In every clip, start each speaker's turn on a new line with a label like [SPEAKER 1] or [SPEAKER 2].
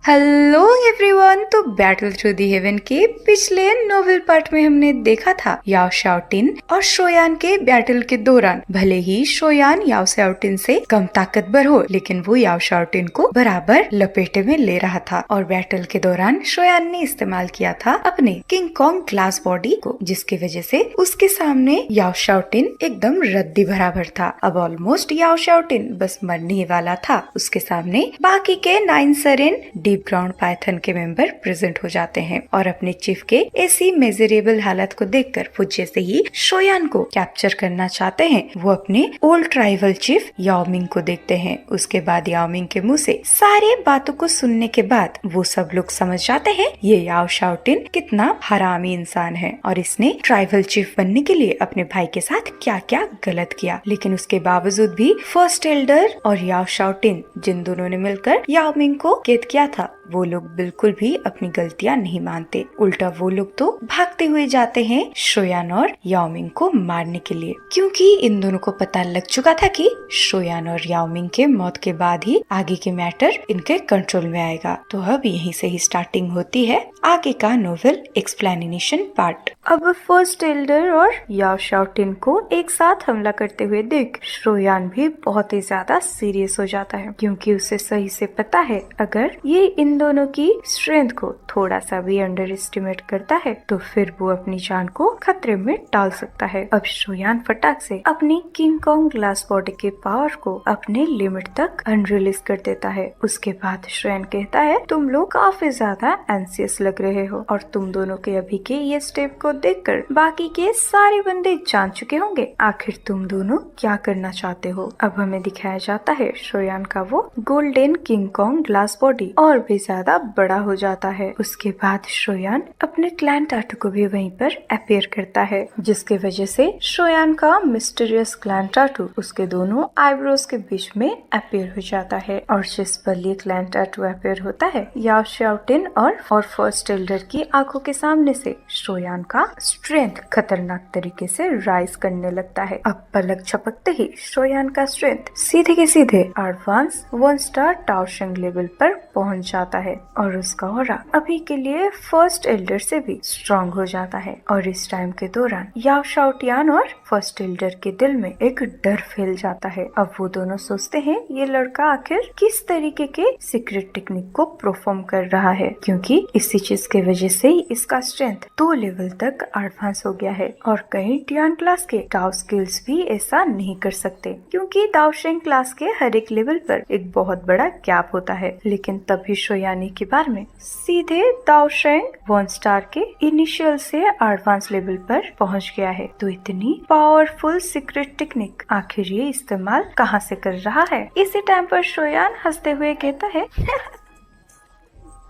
[SPEAKER 1] Hello everyone. तो battle through the haven के पिछले नोवेल पार्ट में हमने देखा था याओ शाओटिन और शोयान के बैटल के दौरान भले ही शोयान याओ शाओटिन से कम ताकतवर हो, लेकिन वो याओ शाओटिन को बराबर लपेटे में ले रहा था। और बैटल के दौरान शोयान ने इस्तेमाल किया था अपने किंग कॉन्ग ग्लास बॉडी को, जिसकी वजह से उसके सामने याओ शाओटिन एकदम रद्दी बराबर था। अब ऑलमोस्ट याओ शाओटिन बस मरने ही वाला था। उसके सामने बाकी के 9 सरेन डीप ग्राउंड पाइथन के मेंबर प्रेजेंट हो जाते हैं और अपने चीफ के ऐसी मेजरेबल हालत को देखकर वो जैसे ही शोयान को कैप्चर करना चाहते हैं, वो अपने ओल्ड ट्राइबल चीफ याओमिंग को देखते हैं। उसके बाद याओमिंग के मुंह से सारे बातों को सुनने के बाद वो सब लोग समझ जाते हैं ये याओ शाओटिन कितना हरामी इंसान है और इसने ट्राइबल चीफ बनने के लिए अपने भाई के साथ क्या क्या गलत किया। लेकिन उसके बावजूद भी फर्स्ट एल्डर और याओ शाओटिन, जिन दोनों ने मिलकर याओमिंग को कैद किया था, वो लोग बिल्कुल भी अपनी गलतियां नहीं मानते। उल्टा वो लोग तो भागते हुए जाते हैं शोयान और याओमिंग को मारने के लिए, क्योंकि इन दोनों को पता लग चुका था कि शोयान और याओमिंग के मौत के बाद ही आगे के मैटर इनके कंट्रोल में आएगा। तो अब यहीं से ही स्टार्टिंग होती है आगे का नोवेल एक्सप्लेनेशन पार्ट। अब फर्स्ट एल्डर और याओ शाओटिन को एक साथ हमला करते हुए देख शोयान भी बहुत ही ज्यादा सीरियस हो जाता है, क्योंकि उसे सही से पता है अगर ये इन दोनों की स्ट्रेंथ को थोड़ा सा भी अंडर एस्टिमेट करता है तो फिर वो अपनी जान को खतरे में डाल सकता है। अब शोयान फटाक से अपनी किंग कॉन्ग ग्लास बॉडी के पावर को अपने लिमिट तक अनरिलीज कर देता है। उसके बाद शोयान कहता है, तुम लोग काफी ज्यादा एंसियस लग रहे हो और तुम दोनों के अभी के ये स्टेप को देखकर बाकी के सारे बंदे जान चुके होंगे आखिर तुम दोनों क्या करना चाहते हो। अब हमें दिखाया जाता है शोयान का वो golden king Kong glass body और भी ज्यादा बड़ा हो जाता है। उसके बाद शोयान अपने क्लैन टाटू को भी वहीं पर अपीयर करता है, जिसके वजह से शोयान का मिस्टीरियस क्लैन टाटू उसके दोनों आईब्रोज के बीच में अपीयर हो जाता है। और जिस पल ये क्लैन टाटू अपीयर होता है, याओ शाओटिन और फर्स्ट एल्डर की आंखों के सामने से शोयान का स्ट्रेंथ खतरनाक तरीके से राइज करने लगता है। अब पलक झपकते ही शोयान का स्ट्रेंथ सीधे के सीधे एडवांस 1 स्टार टाओशेंग लेवल पर पहुंच जाता है और उसका ऑरा अभी के लिए फर्स्ट एल्डर से भी स्ट्रॉन्ग हो जाता है। और इस टाइम के दौरान याओ शाओटिन और फर्स्ट एल्डर के दिल में एक डर फैल जाता है। अब वो दोनों सोचते हैं ये लड़का आखिर किस तरीके के सीक्रेट टेक्निक को परफॉर्म कर रहा है, क्योंकि इसी चीज के वजह से ही इसका स्ट्रेंथ 2 लेवल तक एडवांस हो गया है। और कहीं टियान क्लास के दाओ स्किल्स भी ऐसा नहीं कर सकते, क्योंकि दाओशेंग क्लास के हर एक लेवल पर एक बहुत बड़ा गैप होता है। लेकिन तभी शोयानी की बार में सीधे दाओशेंग 1 स्टार के इनिशियल से एडवांस लेवल पर पहुंच गया है। तो इतनी पावरफुल सीक्रेट टेक्निक आखिर ये इस्तेमाल कहां से कर रहा है। इसी टाइम पर शोयान हंसते हुए कहता है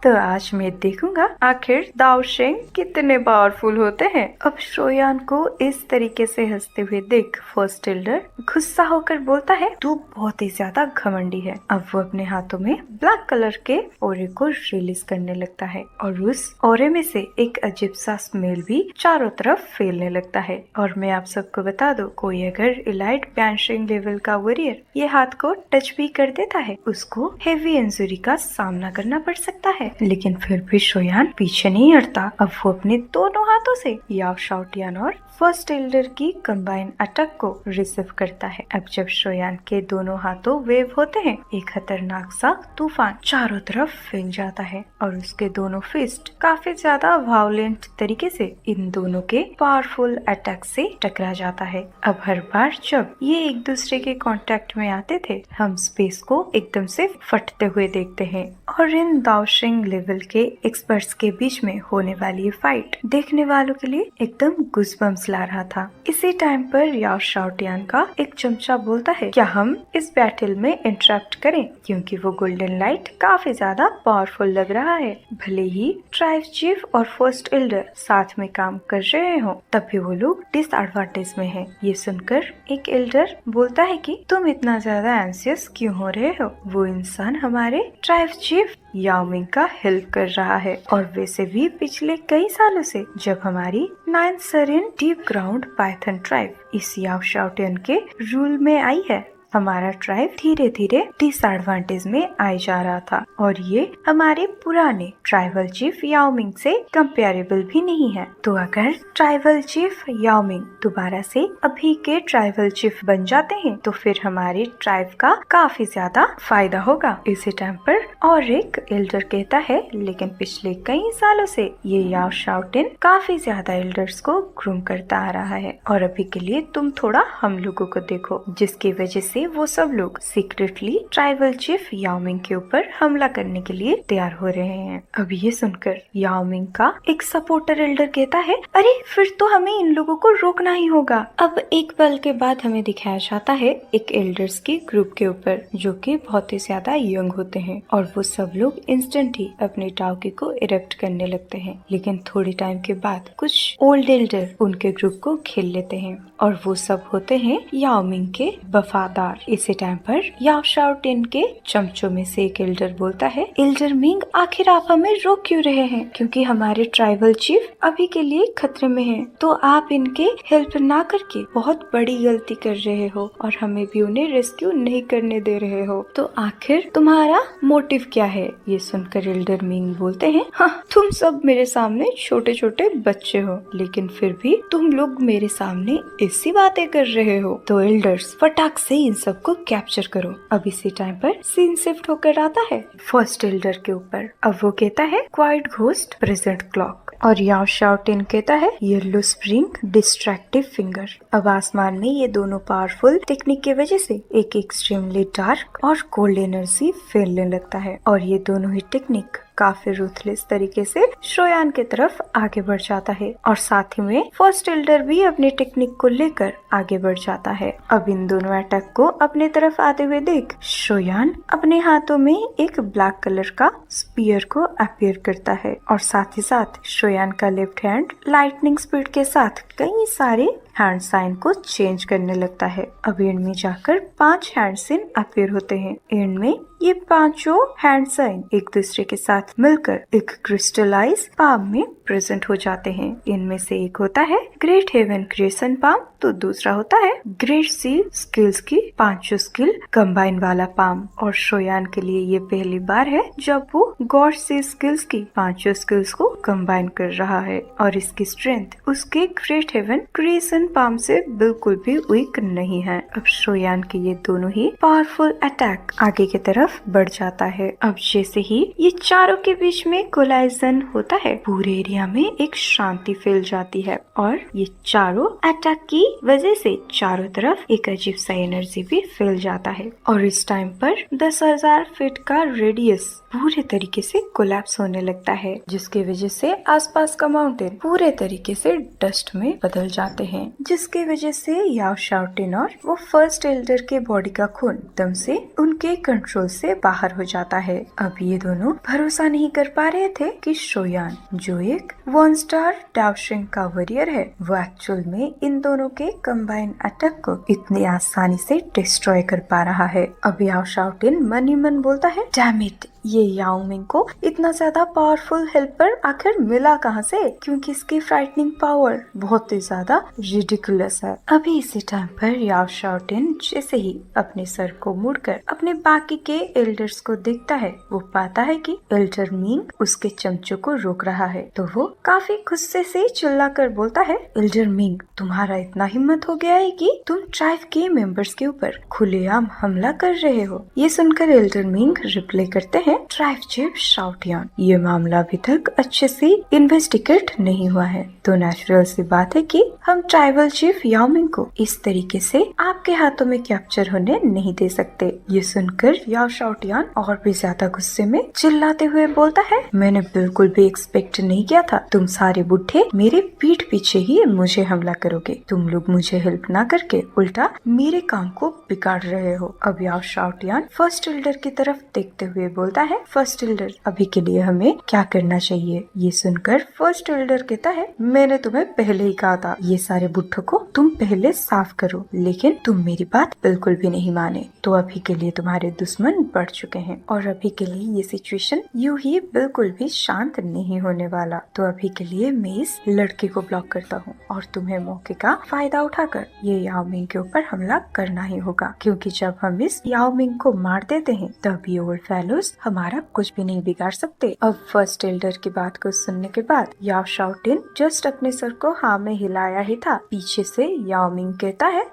[SPEAKER 1] तो आज मैं देखूंगा आखिर दाओशेंग कितने पावरफुल होते हैं। अब शोयान को इस तरीके से हंसते हुए देख फर्स्ट एल्डर गुस्सा होकर बोलता है, तू बहुत ही ज्यादा घमंडी है। अब वो अपने हाथों में ब्लैक कलर के ओरे को रिलीज करने लगता है और उस ओरे में से एक अजीब सा स्मेल भी चारों तरफ फैलने लगता है। और मैं आप सबको बता दूं, कोई अगर इलाइट बैंशिंग लेवल का वॉरियर ये हाथ को टच भी कर देता है, उसको हेवी इंजरी का सामना करना पड़ सकता है। लेकिन फिर भी शोयान पीछे नहीं हटता। अब वो अपने दोनों हाथों से याओ शाओटिन और फर्स्ट एल्डर की कंबाइन अटैक को रिसीव करता है। अब जब शोयान के दोनों हाथों वेव होते हैं, एक खतरनाक सा तूफान चारों तरफ फैल जाता है और उसके दोनों फिस्ट काफी ज्यादा वायलेंट तरीके से इन दोनों के पावरफुल अटैक से टकरा जाता है। अब हर बार जब ये एक दूसरे के कांटेक्ट में आते थे, हम स्पेस को एकदम से फटते हुए देखते हैं। और इन दाओशेंग लेवल के एक्सपर्ट्स के बीच में होने वाली फाइट देखने वालों के लिए एकदम गूज़बम्स ला रहा था। इसी टाइम पर याओ शाओटिन का एक चमचा बोलता है, क्या हम इस बैटल में इंटरप्ट करें, क्योंकि वो गोल्डन लाइट काफी ज्यादा पावरफुल लग रहा है। भले ही ट्राइब चीफ और फर्स्ट एल्डर साथ में काम कर रहे हो, तब भी वो लोग डिसएडवांटेज में हैं। ये सुनकर एक एल्डर बोलता है कि तुम इतना ज्यादा एंसियस क्यों हो रहे हो, वो इंसान हमारे ट्राइब चीफ याओमिंग का हेल्प कर रहा है। और वैसे भी पिछले कई सालों से जब हमारी 9 सरेन डीप ग्राउंड पाइथन ट्राइब इस याओ शाओटिन के रूल में आई है, हमारा ट्राइब धीरे धीरे डिसएडवांटेज में आ जा रहा था और ये हमारे पुराने ट्राइबल चीफ याओमिंग से कंपेरेबल भी नहीं है। तो अगर ट्राइबल चीफ याओमिंग दोबारा से अभी के ट्राइबल चीफ बन जाते हैं तो फिर हमारे ट्राइब का काफी ज्यादा फायदा होगा। इसी टाइम पर और एक एल्डर कहता है, लेकिन पिछले कई सालों से ये याओ शाओटिन काफी ज्यादा एल्डर्स को ग्रूम करता आ रहा है और अभी के लिए तुम थोड़ा हम लोगों को देखो, जिसकी वजह से वो सब लोग सीक्रेटली ट्राइबल चीफ याओमिंग के ऊपर हमला करने के लिए तैयार हो रहे हैं। अब ये सुनकर याओमिंग का एक सपोर्टर एल्डर कहता है, अरे फिर तो हमें इन लोगों को रोकना ही होगा। अब एक पल के बाद हमें दिखाया जाता है एक एल्डर्स की ग्रुप के ऊपर जो कि बहुत ही ज्यादा यंग होते हैं और वो सब लोग इंस्टेंट ही अपने टाउकी को इरेक्ट करने लगते हैं। लेकिन थोड़ी टाइम के बाद कुछ ओल्ड एल्डर उनके ग्रुप को घेर लेते हैं और वो सब होते हैं याओमिंग के वफादार। इसी टाइम पर याओ शाओटिन के चमचों में से एक एल्डर बोलता है, एल्डर मिंग आखिर आप हमें रोक क्यों रहे हैं? क्योंकि हमारे ट्राइबल चीफ अभी के लिए खतरे में हैं, तो आप इनके हेल्प ना करके बहुत बड़ी गलती कर रहे हो और हमें भी उन्हें रेस्क्यू नहीं करने दे रहे हो। तो आखिर तुम्हारा मोटिव क्या है? ये सुनकर एल्डर मिंग बोलते हैं, हाँ, तुम सब मेरे सामने छोटे छोटे बच्चे हो, लेकिन फिर भी तुम लोग मेरे सामने ऐसी बातें कर रहे हो। तो एल्डर्स फटाक से इन सबको कैप्चर करो। अब इसी टाइम पर सीन शिफ्ट होकर आता है फर्स्ट एल्डर के ऊपर। अब वो कहता है, क्वाइट घोस्ट प्रेजेंट क्लॉक, और याओ शाओटिन कहता है, येलो स्प्रिंग डिस्ट्रैक्टिव फिंगर। अब आसमान में ये दोनों पावरफुल टेक्निक की वजह से एक एक्सट्रीमली डार्क और कोल्ड एनर्जी फैलने लगता है और ये दोनों ही टेक्निक काफी रूथलेस तरीके से शोयान की तरफ आगे बढ़ जाता है और साथ ही में फर्स्ट एल्डर भी अपने टेक्निक को लेकर आगे बढ़ जाता है। अब इन दोनों अटैक को अपने तरफ आते हुए देख शोयान अपने हाथों में एक ब्लैक कलर का स्पीयर को अपीयर करता है और साथ ही साथ शोयान का लेफ्ट हैंड लाइटनिंग स्पीड के साथ कई सारे हैंड साइन को चेंज करने लगता है। अब एंड में जाकर 5 हैंड साइन अपीयर होते हैं। एंड में ये पांचों हैंड साइन एक दूसरे के साथ मिलकर एक क्रिस्टलाइज पाम में प्रेजेंट हो जाते हैं। इनमें से एक होता है ग्रेट हेवन क्रिएशन पाम, तो दूसरा होता है ग्रेट सी स्किल्स की 5 स्किल कंबाइन वाला पाम। और शोयान के लिए ये पहली बार है जब वो गॉड सी स्किल्स की 5 स्किल्स को कंबाइन कर रहा है और इसकी स्ट्रेंथ उसके ग्रेट हेवन क्रिएशन पाम से बिल्कुल भी वीक नहीं है। अब शोयान के ये दोनों ही पावरफुल अटैक आगे की तरफ बढ़ जाता है। अब जैसे ही ये चारों के बीच में कोलाइजन होता है, पूरे एरिया में एक शांति फैल जाती है और ये चारों अटैक की वजह से चारों तरफ एक अजीब सा एनर्जी भी फैल जाता है और इस टाइम पर 10,000 फीट का रेडियस पूरे तरीके से कोलैप्स होने लगता है, जिसकी वजह से आसपास का माउंटेन पूरे तरीके से डस्ट में बदल जाते हैं, जिसकी वजह से याओ शाओटिन और वो फर्स्ट एल्डर के बॉडी का खून एकदम से उनके कंट्रोल से बाहर हो जाता है। अब ये दोनों भरोसा नहीं कर पा रहे थे कि शोयान जो एक 1 स्टार डाउशिंग का वॉरियर है, वो एक्चुअल में इन दोनों के कंबाइन अटैक को इतनी आसानी से डिस्ट्रॉय कर पा रहा है। अब याओ शाओटिन मन ही मन बोलता है, डैम इट, ये याओमिंग को इतना ज्यादा पावरफुल हेल्पर आखिर मिला कहाँ से, क्योंकि इसकी फ्राइटनिंग पावर बहुत ही ज्यादा रिडिकुलस है। अभी इसी टाइम पर याओ शाओटिन जैसे ही अपने सर को मुड़कर अपने बाकी के एल्डर्स को देखता है, वो पाता है कि एल्डर मिंग उसके चमचों को रोक रहा है। तो वो काफी गुस्से से चिल्लाकर बोलता है, एल्डर मिंग, तुम्हारा इतना हिम्मत हो गया है कि तुम ट्राइब के मेंबर्स के ऊपर खुलेआम हमला कर रहे हो। ये सुनकर एल्डर मिंग रिप्लाई करते हैं, ट्राइब चीफ शाओटिन, ये मामला अभी तक अच्छे से इन्वेस्टिगेट नहीं हुआ है, तो नेचुरल सी बात है कि हम ट्राइबल चीफ याओमिंग को इस तरीके से आपके हाथों में कैप्चर होने नहीं दे सकते। ये सुनकर याओ शाओटिन और भी ज्यादा गुस्से में चिल्लाते हुए बोलता है, मैंने बिल्कुल भी एक्सपेक्ट नहीं किया था तुम सारे बुढ़े मेरे पीठ पीछे ही मुझे हमला करोगे। तुम लोग मुझे हेल्प ना करके उल्टा मेरे काम को बिगाड़ रहे हो। अब याओ शाओटिन फर्स्ट एल्डर की तरफ देखते हुए बोलता है फर्स्ट एल्डर, अभी के लिए हमें क्या करना चाहिए? ये सुनकर फर्स्ट एल्डर कहता है, मैंने तुम्हें पहले ही कहा था ये सारे बुट्ठों को तुम पहले साफ करो, लेकिन तुम मेरी बात बिल्कुल भी नहीं माने। तो अभी के लिए तुम्हारे दुश्मन बढ़ चुके हैं और अभी के लिए ये सिचुएशन यूं ही बिल्कुल भी शांत नहीं होने वाला। तो अभी के लिए मैं इस लड़के को ब्लॉक करता हूँ और तुम्हें मौके का फायदा उठाकर ये याओ मिंग के ऊपर हमला करना ही होगा, क्योंकि जब हम इस याओ मिंग को मार देते हैं तब ये ओल्ड फेलोज हमारा कुछ भी नहीं बिगाड़ सकते। अब फर्स्ट एल्डर की बात को सुनने के बाद याओ शाओटिन जस्ट अपने सर को हाँ में हिलाया ही था, पीछे से याओ मिंग कहता है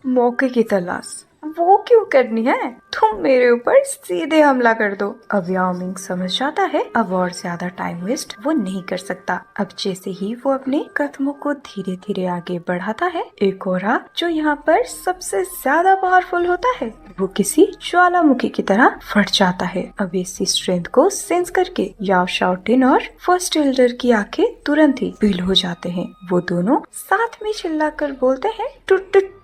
[SPEAKER 1] मौके की तलाश वो क्यों करनी है, तुम मेरे ऊपर सीधे हमला कर दो। अब याओ मिंग समझ जाता है अब और ज्यादा टाइम वेस्ट वो नहीं कर सकता। अब जैसे ही वो अपने कदमों को धीरे धीरे आगे बढ़ाता है, एक और जो यहाँ पर सबसे ज्यादा पावरफुल होता है वो किसी ज्वालामुखी की तरह फट जाता है। अब इसी स्ट्रेंथ को सेंस करके याओ शाओटिन और फर्स्ट एल्डर की आंखें तुरंत ही पील हो जाते हैं। वो दोनों साथ में चिल्लाकर बोलते हैं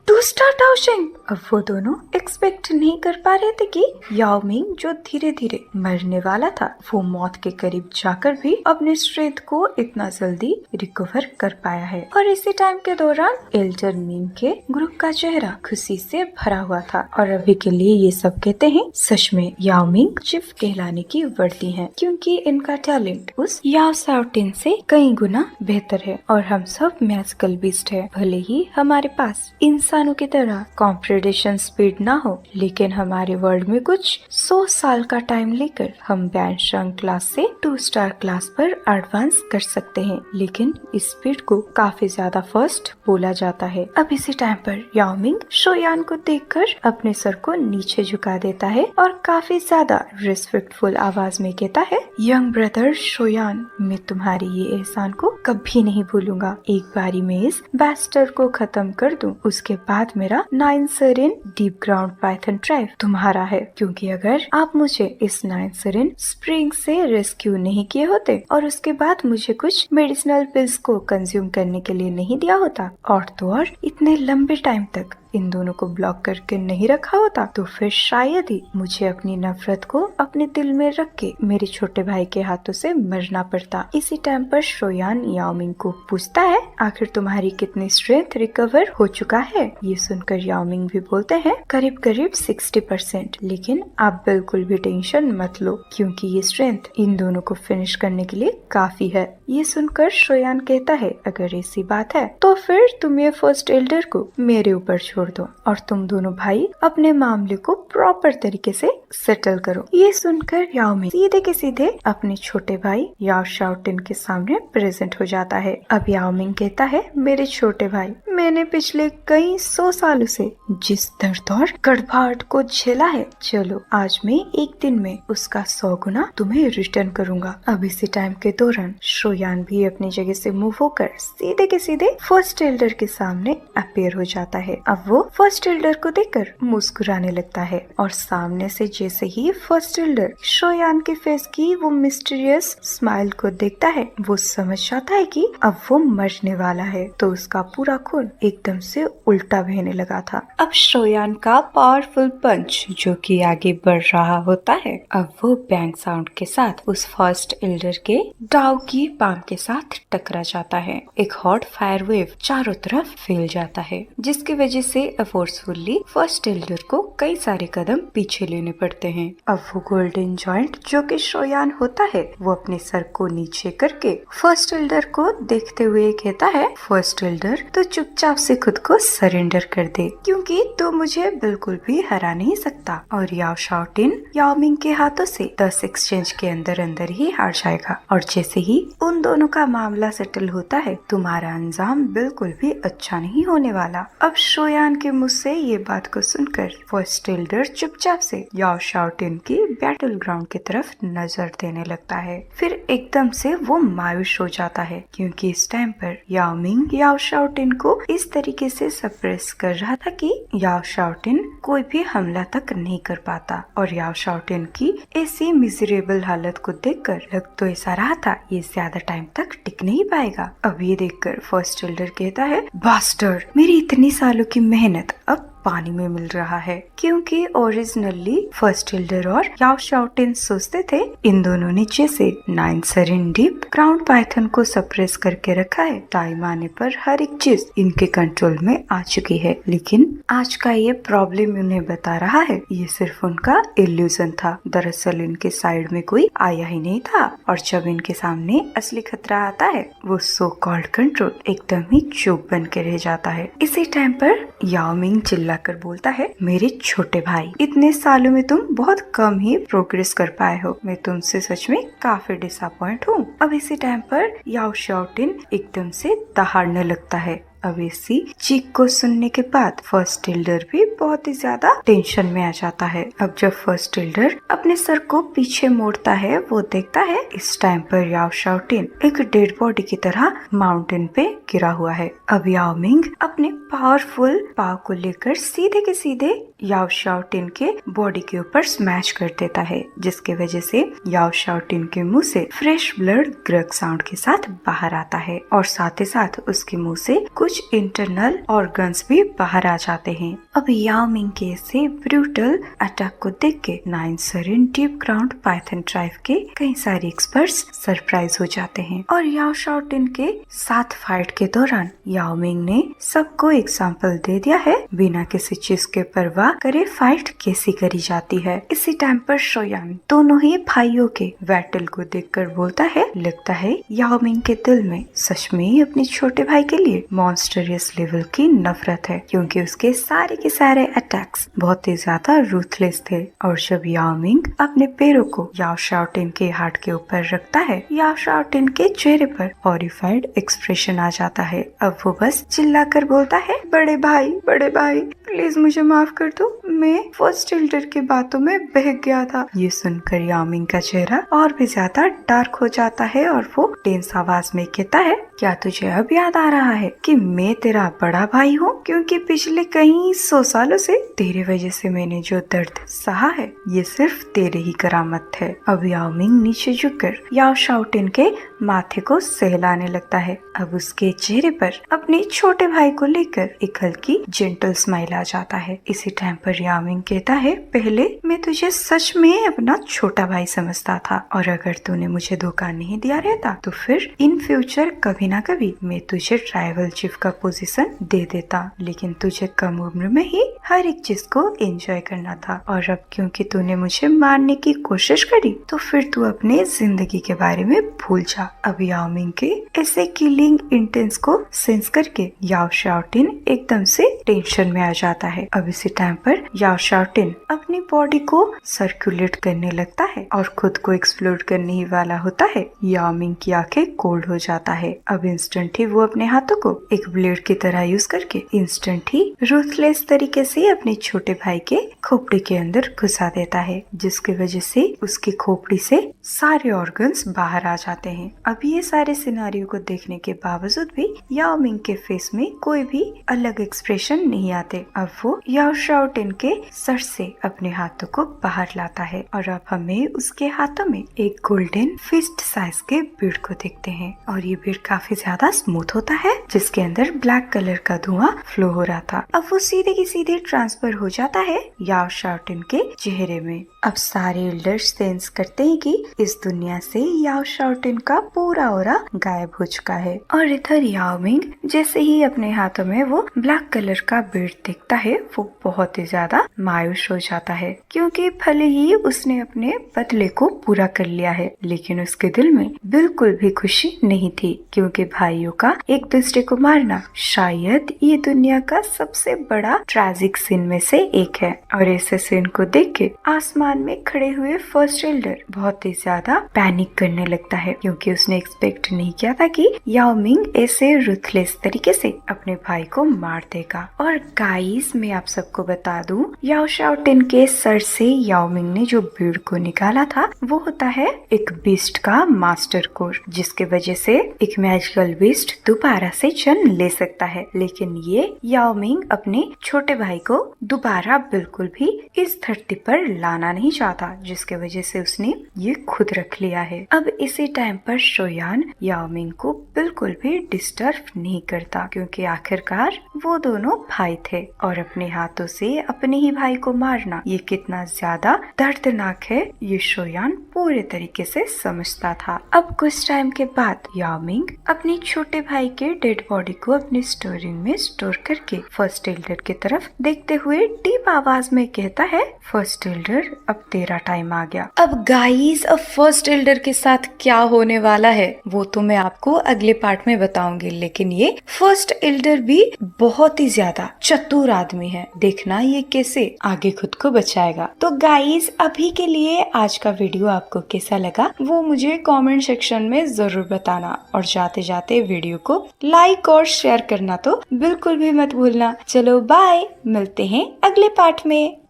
[SPEAKER 1] टू स्टार टाओशिंग। अब वो दोनों एक्सपेक्ट नहीं कर पा रहे थे कि याओ मिंग जो धीरे धीरे मरने वाला था वो मौत के करीब जाकर भी अपने स्ट्रेंथ को इतना जल्दी रिकवर कर पाया है। और इसी टाइम के दौरान एल्डर मिंग के ग्रुप का चेहरा खुशी से भरा हुआ था और अभी के लिए ये सब कहते हैं सच में याओ मिंग चिफ कहलाने की वर्दी है, क्योंकि इनका टैलेंट उस याओ शाओटिन से कई गुना बेहतर है और हम सब मैजिकल बीस्ट है। भले ही हमारे पास इंसानों की तरह कॉम्पिटिशन स्पीड ना हो, लेकिन हमारे वर्ल्ड में कुछ 100 साल का टाइम लेकर हम बैंशंग क्लास से 2 स्टार क्लास पर एडवांस कर सकते हैं, लेकिन इस स्पीड को काफी ज्यादा फास्ट बोला जाता है। अब इसी टाइम पर याओ मिंग शोयान को देखकर अपने सर को नीचे झुका देता है और काफी ज्यादा रिस्पेक्टफुल आवाज में कहता है, यंग ब्रदर शोयान, मैं तुम्हारी ये एहसान को कभी नहीं भूलूंगा। एक बारी में इस बैस्टर को खत्म कर दूं, उसके बाद मेरा 9 सेरिन डीप ग्राउंड पाइथन ट्राइब तुम्हारा है, क्योंकि अगर आप मुझे इस 9 सेरिन स्प्रिंग से रेस्क्यू नहीं किए होते और उसके बाद मुझे कुछ मेडिसिनल पिल्स को कंज्यूम करने के लिए नहीं दिया होता और तो और इतने लंबे टाइम तक इन दोनों को ब्लॉक करके नहीं रखा होता, तो फिर शायद ही मुझे अपनी नफरत को अपने दिल में रख के मेरे छोटे भाई के हाथों से मरना पड़ता। इसी टाइम पर शोयान याओ मिंग को पूछता है, आखिर तुम्हारी कितनी स्ट्रेंथ रिकवर हो चुका है? ये सुनकर याओ मिंग भी बोलते हैं, करीब करीब 60%, लेकिन आप बिल्कुल भी टेंशन मत लो, क्योंकि ये स्ट्रेंथ इन दोनों को फिनिश करने के लिए काफी है। ये सुनकर शोयान कहता है, अगर ऐसी बात है तो फिर तुम ये फर्स्ट एल्डर को मेरे ऊपर छोड़ दो और तुम दोनों भाई अपने मामले को प्रॉपर तरीके से सेटल करो। ये सुनकर याओ मिंग सीधे के सीधे अपने छोटे भाई याओ शाओटिन के सामने प्रेजेंट हो जाता है। अब याओ मिंग कहता है, मेरे छोटे भाई, मैंने पिछले कई 100 सालों से जिस दर्द और कड़वाहट को झेला है, चलो आज मैं एक दिन में उसका 100 गुना तुम्हें रिटर्न करूंगा। अब इसी टाइम के दौरान शोयान भी अपनी जगह से मूव होकर सीधे के सीधे फर्स्ट एल्डर के सामने अपेयर हो जाता है। अब वो फर्स्ट एल्डर को देखकर मुस्कुराने लगता है और सामने से जैसे ही फर्स्ट एल्डर शोयान के फेस की वो मिस्टीरियस स्माइल को देखता है, वो समझ जाता है कि अब वो मरने वाला है। तो उसका पूरा खून एकदम से उल्टा बहने लगा था। अब शोयान का पावरफुल पंच जो कि आगे बढ़ रहा होता है, अब वो बैंग साउंड के साथ उस फर्स्ट एल्डर के डाउ की पाम के साथ टकरा जाता है। एक हॉट फायर वेव चारों तरफ फैल जाता है, जिसकी वजह से फोर्सफुली फर्स्ट एल्डर को कई सारे कदम पीछे लेने पड़ते हैं। अब वो गोल्डन जॉइंट जो कि शोयान होता है, वो अपने सर को नीचे करके फर्स्ट एल्डर को देखते हुए कहता है, फर्स्ट एल्डर तो चुपचाप से खुद को सरेंडर कर दे, क्योंकि तो मुझे बिल्कुल भी हरा नहीं सकता और याओ शाओटिन याओ मिंग के हाथों से 10 एक्सचेंज के अंदर अंदर ही हार जाएगा और जैसे ही उन दोनों का मामला सेटल होता है, तुम्हारा अंजाम बिल्कुल भी अच्छा नहीं होने वाला। अब शोयान के मुंह से ये बात को सुनकर फर्स्ट एल्डर चुपचाप से याओ शाओटिन की बैटल ग्राउंड की तरफ नजर देने लगता है। फिर एकदम से वो मायूस हो जाता है, क्योंकि इस टाइम पर याओ मिंग याओ शाओटिन को इस तरीके से सप्रेस कर रहा था कि याओ शाओटिन कोई भी हमला तक नहीं कर पाता और याओ शाओटिन की ऐसी मिजरेबल हालत को देखकर लग तो ऐसा रहा था ये ज्यादा टाइम तक टिक नहीं पाएगा। अब ये देखकर फर्स्ट एल्डर कहता है, बास्टर्ड, मेरी इतनी सालों की मेहनत अब पानी में मिल रहा है, क्योंकि ओरिजिनली फर्स्ट एल्डर और याओ शाओटिन सोचते थे इन दोनों ने जैसे 9 सेरेन डीप ग्राउंड पाइथन को सप्रेस करके रखा है, टाइम आने पर हर एक चीज इनके कंट्रोल में आ चुकी है। लेकिन आज का ये प्रॉब्लम उन्हें बता रहा है ये सिर्फ उनका इल्यूजन था। दरअसल इनके साइड में कोई आया ही नहीं था, और जब इनके सामने असली खतरा आता है वो सो कॉल्ड कंट्रोल एकदम ही चुप बन के रह जाता है। इसी टाइम पर याओ मिंग चिल्लाकर बोलता है, मेरे छोटे भाई, इतने सालों में तुम बहुत कम ही प्रोग्रेस कर पाए हो, मैं तुमसे सच में काफी डिसअपॉइंट हूँ। अब इसी टाइम पर याओ शाओटिन एकदम से दहाड़ने लगता है। अब इसी चीख को सुनने के बाद फर्स्ट एल्डर भी बहुत ही ज्यादा टेंशन में आ जाता है। अब जब फर्स्ट एल्डर अपने सर को पीछे मोड़ता है वो देखता है इस टाइम पर याओ शाओटिन एक डेड बॉडी की तरह माउंटेन पे गिरा हुआ है। अब याओ मिंग अपने पावरफुल पाव को लेकर सीधे के सीधे याओ शाओटिन के बॉडी के ऊपर स्मैश कर देता है, जिसके वजह से याओ शाओटिन के मुंह से फ्रेश ब्लड ग्रग साउंड के साथ बाहर आता है, और साथ ही साथ उसके मुंह से कुछ इंटरनल ऑर्गन्स भी बाहर आ जाते हैं। अब याओ मिंग के ऐसे ब्रूटल अटैक को देख के 9 सेरेन डीप ग्राउंड पाइथन ट्राइब के कई सारे एक्सपर्ट्स सरप्राइज हो जाते हैं, और याओ शाओटिन के साथ फाइट के दौरान याओ मिंग ने सबको एग्जाम्पल दे दिया है बिना किसी चीज के परवाह करे फाइट कैसी करी जाती है। इसी टाइम पर शोयान दोनों ही भाइयों के बैटल को देखकर बोलता है, लगता है याओ मिंग के दिल में सच में ही अपने छोटे भाई के लिए मॉन्स्टरियस लेवल की नफरत है, क्योंकि उसके सारे के सारे अटैक्स बहुत ही ज्यादा रूथलेस थे। और जब याओ मिंग अपने पैरों को याओ शाओटिन के हार्ट के ऊपर रखता है, याओ शाओटिन के चेहरे पर हॉरिफाइड एक्सप्रेशन आ जाता है। अब वो बस चिल्लाकर बोलता है, बड़े भाई प्लीज मुझे माफ कर दो, मैं फर्स्ट एल्डर की बातों में बहक गया था। ये सुनकर याओ मिंग का चेहरा और भी ज्यादा डार्क हो जाता है, और वो टेंस आवाज में कहता है, क्या तुझे अब याद आ रहा है कि मैं तेरा बड़ा भाई हूँ? क्योंकि पिछले कई 100 सालों से तेरे वजह से मैंने जो दर्द सहा है ये सिर्फ तेरे ही करामत है। अब याओ मिंग नीचे झुककर याओ शाओटिन के माथे को सहलाने लगता है। अब उसके चेहरे पर अपने छोटे भाई को लेकर एक हल्की जेंटल स्माइल आ जाता है। इसी टाइम पर याओ मिंग कहता है, पहले मैं तुझे सच में अपना छोटा भाई समझता था, और अगर तूने मुझे धोखा नहीं दिया रहता तो फिर इन फ्यूचर कभी ना कभी मैं तुझे ट्राइबल चीफ का पोजीशन दे देता। लेकिन तुझे कम उम्र में ही हर एक चीज को एंजॉय करना था, और अब क्योंकि तूने मुझे मारने की कोशिश करी तो फिर तू अपने जिंदगी के बारे में भूल जा। अब याओ मिंग के ऐसे किलिंग इंटेंस को सेंस करके याओ शाओटिन एकदम से टेंशन में आ जाता है। अब इसी टाइम पर याओ शाओटिन अपनी बॉडी को सर्कुलेट करने लगता है और खुद को एक्सप्लोड करने ही वाला होता है। याओ मिंग की आंखें कोल्ड हो जाता है। अब इंस्टेंट ही वो अपने हाथों को एक ब्लेड की तरह यूज करके इंस्टेंट ही रूथलेस तरीके से अपने छोटे भाई के खोपड़ी के अंदर घुसा देता है, जिसकी वजह से उसकी खोपड़ी से सारे ऑर्गन्स बाहर आ जाते हैं। अब ये सारे सिनारियो को देखने के बावजूद भी याओ मिंग के फेस में कोई भी अलग एक्सप्रेशन नहीं आते। अब वो याओ शाओटिन के सर से अपने हाथों को बाहर लाता है, और अब हमें उसके हाथों में एक गोल्डन फिस्ट साइज के बीड को देखते हैं, और ये बीड काफी ज्यादा स्मूथ होता है, जिसके अंदर ब्लैक कलर का धुआं फ्लो हो रहा था। अब वो सीधे की सीधे ट्रांसफर हो जाता है याओ शाओटिन के चेहरे में। अब सारे एल्डर्स सेंस करते हैं कि इस दुनिया से याओ शाओटिन का पूरा ऑरा गायब हो चुका है, और इधर याओ मिंग जैसे ही अपने हाथों में वो ब्लैक कलर का बीड देखता है वो बहुत ही ज्यादा मायूस हो जाता है, क्योंकि भले ही उसने अपने बदले को पूरा कर लिया है लेकिन उसके दिल में बिल्कुल भी खुशी नहीं थी, क्योंकि भाइयों का एक दूसरे को मारना शायद ये दुनिया का सबसे बड़ा ट्रैजिक सीन में से एक है। और ऐसे सीन को देख के आसमान में खड़े हुए फर्स्ट एल्डर बहुत ही ज्यादा पैनिक करने लगता है, क्योंकि उसने एक्सपेक्ट नहीं किया था कि याओ मिंग ऐसे रूथलेस तरीके से अपने भाई को मार देगा। और गाइस मैं आप सबको बता दूं, याओ शाओटिन के सर से याओ मिंग ने जो बीड को निकाला था वो होता है एक बीस्ट का मास्टर कोर, जिसके वजह से एक मैजिकल बीस्ट दोबारा से जन्म ले सकता है। लेकिन ये याओ मिंग अपने छोटे भाई को दोबारा बिल्कुल भी इस धरती पर लाना नहीं चाहता, जिसके वजह से उसने ये खुद रख लिया है। अब इसी टाइम पर शोयान याओ मिंग को बिल्कुल भी डिस्टर्ब नहीं करता, क्योंकि आखिरकार वो दोनों भाई थे और अपने हाथों से अपने ही भाई को मारना ये कितना ज्यादा दर्दनाक है ये शोयान पूरे तरीके से समझता था। अब कुछ टाइम के बाद याओ मिंग अपने छोटे भाई के डेड बॉडी को अपने स्टोर रूम में स्टोर करके फर्स्ट एल्डर की तरफ देखते हुए डीप आवाज में कहता है, फर्स्ट एल्डर अब तेरा टाइम आ गया। अब गाइस अब फर्स्ट एल्डर के साथ क्या होने वाला है वो तो मैं आपको अगले पार्ट में बताऊंगी, लेकिन ये फर्स्ट एल्डर भी बहुत ही ज्यादा चतुर आदमी है। देखना ये कैसे आगे खुद को बचाएगा। तो गाइस अभी के लिए आज का वीडियो आपको कैसा लगा वो मुझे कमेंट सेक्शन में जरूर बताना, और जाते जाते वीडियो को लाइक और शेयर करना तो बिल्कुल भी मत भूलना। चलो बाय, मिलते हैं अगले पार्ट में।